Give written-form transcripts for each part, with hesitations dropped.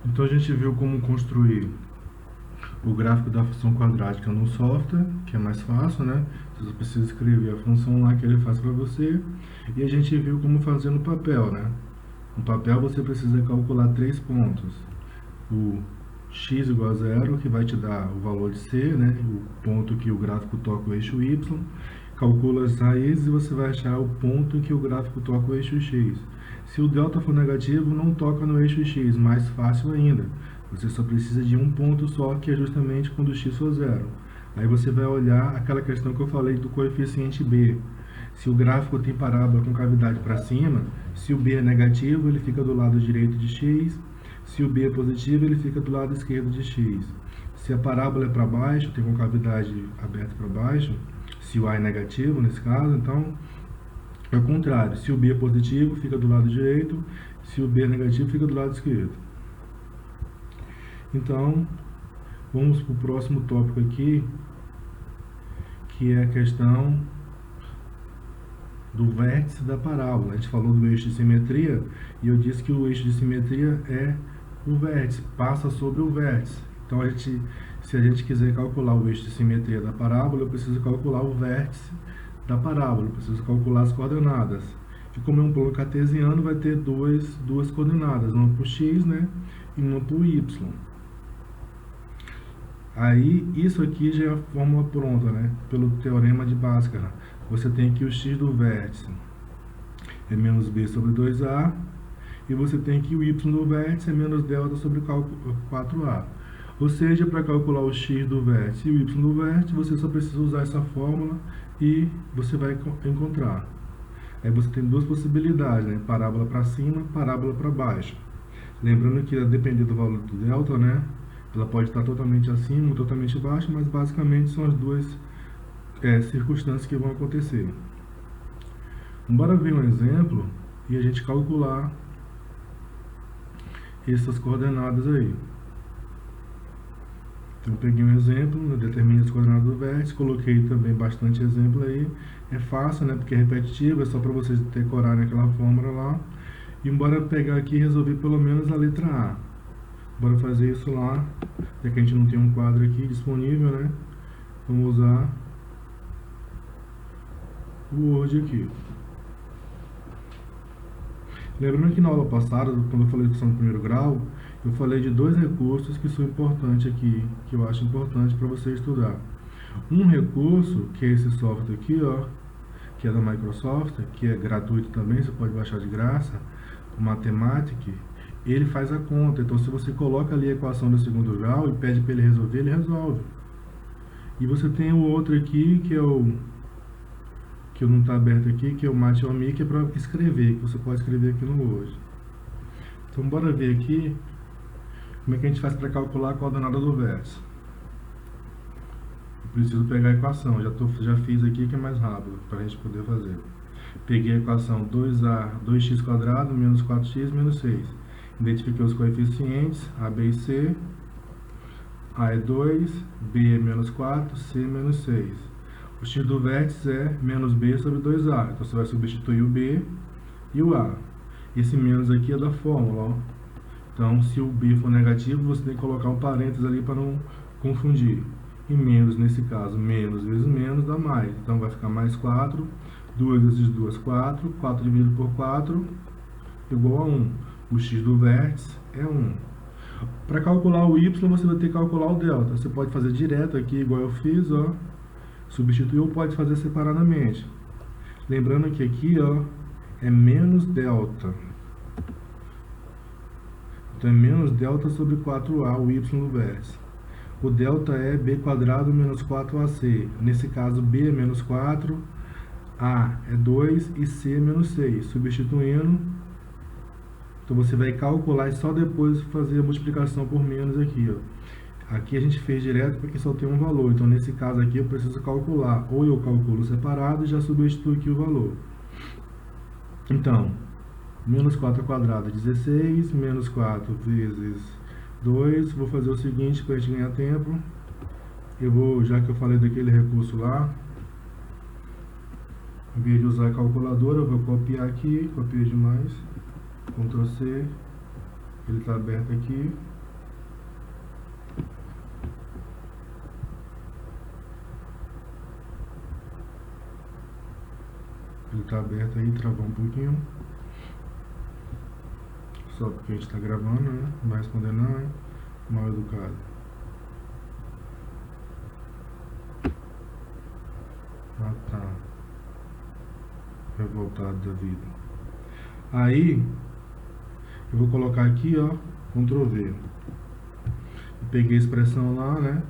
Então a gente viu como construir o gráfico da função quadrática no software, que é mais fácil, né? Você só precisa escrever a função lá que ele faz para você. E a gente viu como fazer no papel, né? No papel você precisa calcular 3 pontos. O x igual a zero, que vai te dar o valor de c, né? O ponto que o gráfico toca o eixo y. Calcula as raízes e você vai achar o ponto em que o gráfico toca o eixo x. Se o delta for negativo, não toca no eixo x, mais fácil ainda. Você só precisa de um ponto só, que é justamente quando o x for zero. Aí você vai olhar aquela questão que eu falei do coeficiente b. Se o gráfico tem parábola com cavidade para cima, se o b é negativo, ele fica do lado direito de x. Se o b é positivo, ele fica do lado esquerdo de x. Se a parábola é para baixo, tem concavidade aberta para baixo, se o a é negativo nesse caso, então é o contrário. Se o b é positivo, fica do lado direito. Se o b é negativo, fica do lado esquerdo. Então, vamos para o próximo tópico aqui, que é a questão do vértice da parábola. A gente falou do eixo de simetria e eu disse que o eixo de simetria é o vértice, passa sobre o vértice. Então, se a gente quiser calcular o eixo de simetria da parábola, eu preciso calcular o vértice da parábola, eu preciso calcular as coordenadas. E como é um plano cartesiano, vai ter duas coordenadas, uma para o x, né, e uma para o y. Aí, isso aqui já é a fórmula pronta, né, pelo teorema de Bhaskara. Você tem que o x do vértice é menos b sobre 2a, e você tem que o y do vértice é menos delta sobre 4a. Ou seja, para calcular o x do vértice e o y do vértice, você só precisa usar essa fórmula e você vai encontrar. Aí você tem duas possibilidades, né? Parábola para cima, parábola para baixo. Lembrando que, a depender do valor do delta, né, ela pode estar totalmente acima ou totalmente abaixo, mas basicamente são as duas circunstâncias que vão acontecer. Bora ver um exemplo e a gente calcular essas coordenadas aí. Então, eu peguei um exemplo, eu determinei as coordenadas do vértice, coloquei também bastante exemplo aí. É fácil, né, porque é repetitivo, é só para vocês decorarem aquela fórmula lá. E bora pegar aqui e resolver pelo menos a letra A. Bora fazer isso lá, já que a gente não tem um quadro aqui disponível, né? Vamos usar o Word aqui. Lembrando que na aula passada, quando eu falei de questão do primeiro grau, eu falei de dois recursos que são importantes aqui, que eu acho importante para você estudar. Um recurso, que é esse software aqui, ó, que é da Microsoft, que é gratuito também, você pode baixar de graça, o Mathematic, ele faz a conta. Então, se você coloca ali a equação do segundo grau e pede para ele resolver, ele resolve. E você tem o outro aqui, que não está aberto aqui, que é o Mathiomi, que é para escrever, que você pode escrever aqui no Word. Então, bora ver aqui como é que a gente faz para calcular a coordenada do vértice. Eu preciso pegar a equação, já fiz aqui que é mais rápido para a gente poder fazer. Peguei a equação 2x² menos 4x menos 6. Identifiquei os coeficientes, a, b e c. A é 2, b é menos 4, c é menos 6. O x do vértice é menos b sobre 2a. Então você vai substituir o b e o a. Esse menos aqui é da fórmula, ó. Então, se o b for negativo, você tem que colocar um parênteses ali para não confundir. E menos, nesse caso, menos vezes menos dá mais. Então, vai ficar mais 4. 2 vezes 2, 4. 4 dividido por 4 igual a 1. O x do vértice é 1. Para calcular o y, você vai ter que calcular o delta. Você pode fazer direto aqui, igual eu fiz, ó. Substituir, ou pode fazer separadamente. Lembrando que aqui, ó, é menos delta. Então, é menos delta sobre 4a, o y no vértice. O delta é b² menos 4ac. Nesse caso, b é menos 4, a é 2 e c é menos 6. Substituindo, então você vai calcular e só depois fazer a multiplicação por menos aqui, ó. Aqui a gente fez direto porque só tem um valor. Então, nesse caso aqui, eu preciso calcular. Ou eu calculo separado e já substituo aqui o valor. Então, menos 4² é 16, menos 4 vezes 2. Vou fazer o seguinte para a gente ganhar tempo. Já que eu falei daquele recurso lá, em vez de usar a calculadora, eu vou copiar aqui, copiei demais, Ctrl C, Ele está aberto aqui. Ele está aberto aí, travou um pouquinho. Só porque a gente está gravando, né? Não vai responder não, hein? Mal educado. Ah, tá. Revoltado da vida. Aí, eu vou colocar aqui, ó, Ctrl V. Eu peguei a expressão lá, né?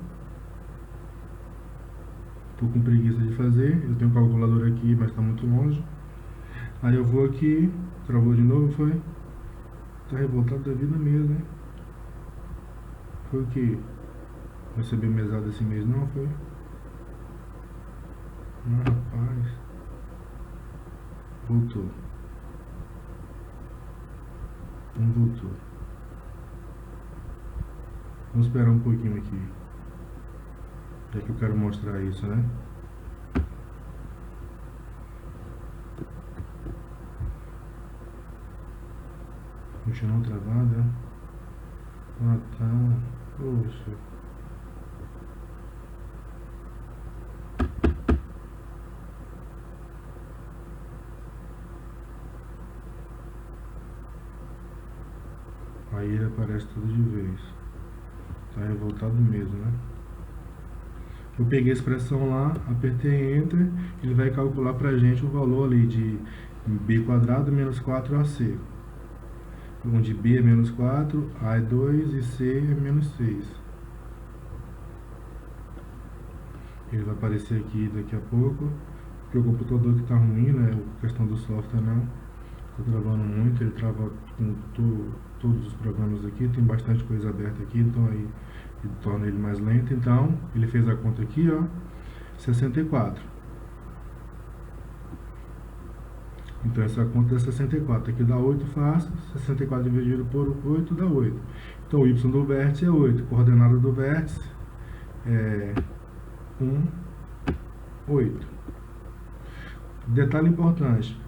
Tô com preguiça de fazer. Eu tenho um calculador aqui, mas tá muito longe. Aí eu vou aqui, travou de novo, foi? Tá revoltado da vida mesmo, hein? Foi o que? Recebeu mesada esse mês, não foi? Não, rapaz. Voltou. Não voltou. Vamos esperar um pouquinho aqui. Já que eu quero mostrar isso, né? Continuou travado, né? Ah, tá. Poxa. Aí ele aparece tudo de vez. Tá revoltado mesmo, né? Eu peguei a expressão lá, apertei Enter, ele vai calcular pra gente o valor ali de b quadrado menos 4ac. Onde b é menos 4, a é 2 e c é menos 6. Ele vai aparecer aqui daqui a pouco, porque o computador que tá ruim, né? A questão do software não. Tá travando muito, ele trava com todos os programas aqui, tem bastante coisa aberta aqui, então aí ele torna ele mais lento. Então, ele fez a conta aqui, ó, 64. Então, essa conta é 64. Aqui dá 8 fácil, 64 dividido por 8 dá 8. Então, o y do vértice é 8. Coordenada do vértice é 1, 8. Detalhe importante.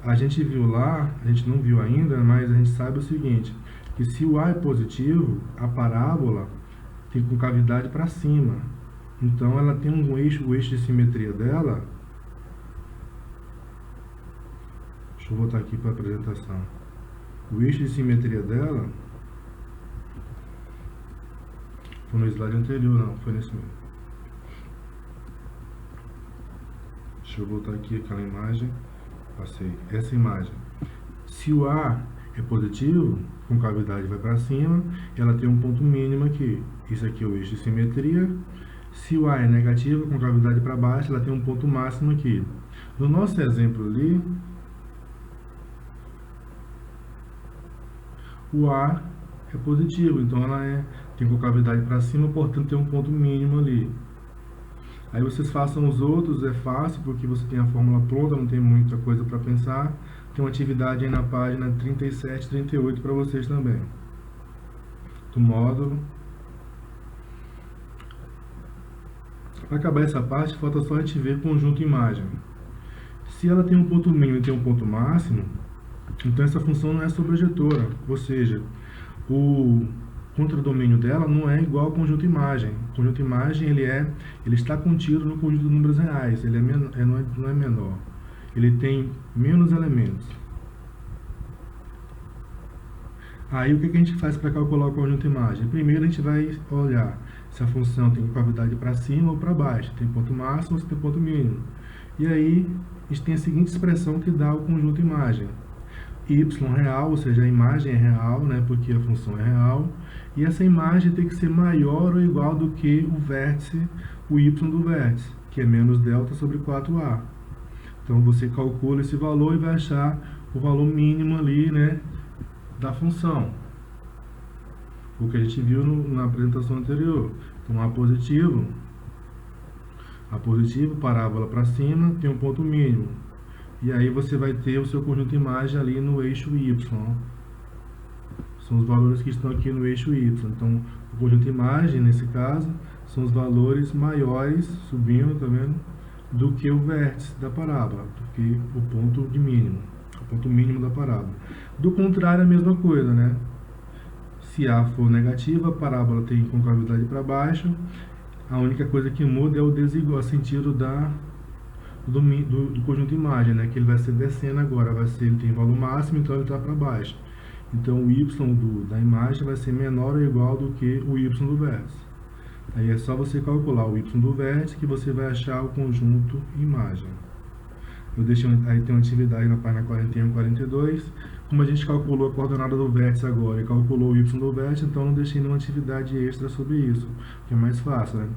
A gente viu lá, a gente não viu ainda, mas a gente sabe o seguinte, que se o A é positivo, a parábola tem concavidade para cima. Então, ela tem um eixo, o eixo de simetria dela. Deixa eu voltar aqui para a apresentação. O eixo de simetria dela foi no slide anterior, não, foi nesse mesmo. Deixa eu voltar aqui aquela imagem. Passei essa imagem. Se o A é positivo, concavidade vai para cima, ela tem um ponto mínimo aqui. Isso aqui é o eixo de simetria. Se o A é negativo, concavidade para baixo, ela tem um ponto máximo aqui. No nosso exemplo ali, o A é positivo, então ela tem concavidade para cima, portanto tem um ponto mínimo ali. Aí vocês façam os outros, é fácil, porque você tem a fórmula pronta, não tem muita coisa para pensar. Tem uma atividade aí na página 37 e 38 para vocês também. Do módulo. Para acabar essa parte, falta só a gente ver conjunto imagem. Se ela tem um ponto mínimo e tem um ponto máximo, então essa função não é sobrejetora, ou seja, o contradomínio dela não é igual ao conjunto imagem. O conjunto imagem ele está contido no conjunto de números reais, ele não é menor. Ele tem menos elementos. Aí o que a gente faz para calcular o conjunto imagem? Primeiro a gente vai olhar se a função tem concavidade para cima ou para baixo, tem ponto máximo ou se tem ponto mínimo. E aí a gente tem a seguinte expressão que dá o conjunto imagem. Y real, ou seja, a imagem é real, né, porque a função é real, e essa imagem tem que ser maior ou igual do que o vértice, o y do vértice, que é menos delta sobre 4a. Então você calcula esse valor e vai achar o valor mínimo ali, né, da função. O que a gente viu na apresentação anterior. Então A positivo, parábola para cima, tem um ponto mínimo. E aí você vai ter o seu conjunto imagem ali no eixo Y. São os valores que estão aqui no eixo Y. Então, o conjunto imagem, nesse caso, são os valores maiores, subindo, tá vendo? Do que o vértice da parábola, do que o ponto mínimo da parábola. Do contrário, a mesma coisa, né? Se A for negativa, a parábola tem concavidade para baixo. A única coisa que muda é o desigual sentido do conjunto de imagem, né? Que ele vai ser descendo agora, ele tem valor máximo, então ele está para baixo. Então o y da imagem vai ser menor ou igual do que o y do vértice. Aí é só você calcular o y do vértice que você vai achar o conjunto imagem. Aí tem uma atividade na página 41 e 42. Como a gente calculou a coordenada do vértice agora e calculou o y do vértice, então não deixei nenhuma atividade extra sobre isso, que é mais fácil, né?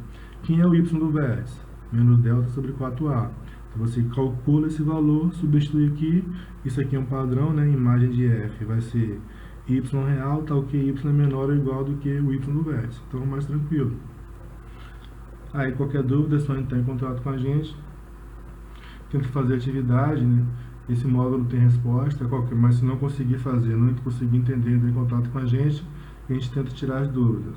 Quem é o y do vértice? Menos delta sobre 4a. Então você calcula esse valor, substitui aqui, isso aqui é um padrão, né? Imagem de f vai ser y real, tal que y é menor ou igual do que o y do vértice. Então, mais tranquilo. Aí, qualquer dúvida, é só entrar em contato com a gente. Tenta fazer atividade, né? Esse módulo tem resposta, mas se não conseguir fazer, não conseguir entender, entre em contato com a gente tenta tirar as dúvidas.